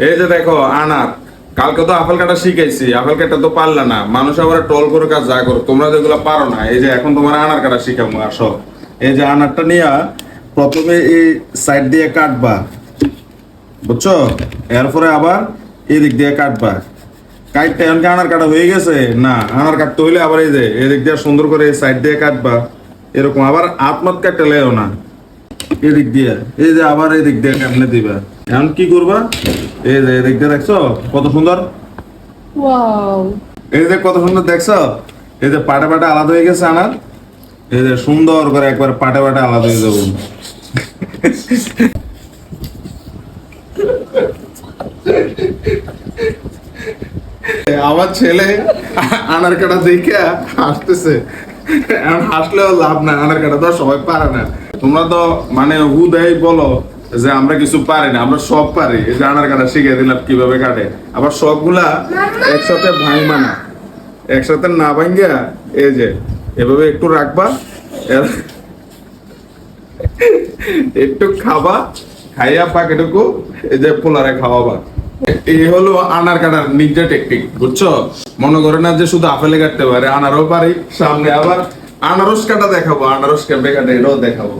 এই যে দেখো আনার, কালকে তো আপেল কাটা শিখাইছি, আপেল কাটা তো পারলে না, মানুষ আবার টল করে কাজ যা করো, তোমরা যেগুলো পারো না, এই যে এখন তোমার আনার কাটা শিখাবো। আসো, এই যে আনারটা নিয়ে প্রথমে এই সাইড দিয়ে কাটবা, বুঝছো? এরপরে আবার এদিক দিয়ে কাটবা। কাটতে এখন কি আনার কাটা হয়ে গেছে? না, আনার কাটতে হইলে আবার এই যে এদিক দিয়ে সুন্দর করে এই সাইড দিয়ে কাটবা। এরকম আবার আত্মাত কাটতে লেও না, এদিক দিয়ে এই যে আবার এদিক দিয়ে কেমনে দিবা। এখন কি করবা? এই যে এদিক দিয়ে দেখছো কত সুন্দর, ওয়াও, এই যে কত সুন্দর দেখছো, এই যে পাটা পাটা আলাদা হয়ে গেছে আনার, এই যে সুন্দর করে একবার পাটা পাটা আলাদা হয়ে যাবো। আমার ছেলে আনার কাটা দেখে হাসতেছে, এখন হাসলেও লাভ না, আনার কাটা তো সবাই পারে না। তোমরা তো মানে হুদাই বলো যে আমরা কিছু পারি না, আমরা সব পারি। এই যে আনার কাটা শিখিয়ে দিলাম কিভাবে কাটে, আবার সবগুলা একসাথে ভাঙবা না, একসাথে না ভাঙ্গিয়া এই যে এভাবে একটু রাখবা, একটু খাবা, খাইয়া পাকেটুকু এই যে পোলারে খাওয়াবা। এই হলো আনার কাটার নির্জা টেকনিক, বুঝছো? মনে করে না যে শুধু আপেলে কাটতে পারে, আনারও পারি। সামনে আবার আনারস কাটা দেখাবো, আনারস কেমনে কাটে এটাও দেখাবো।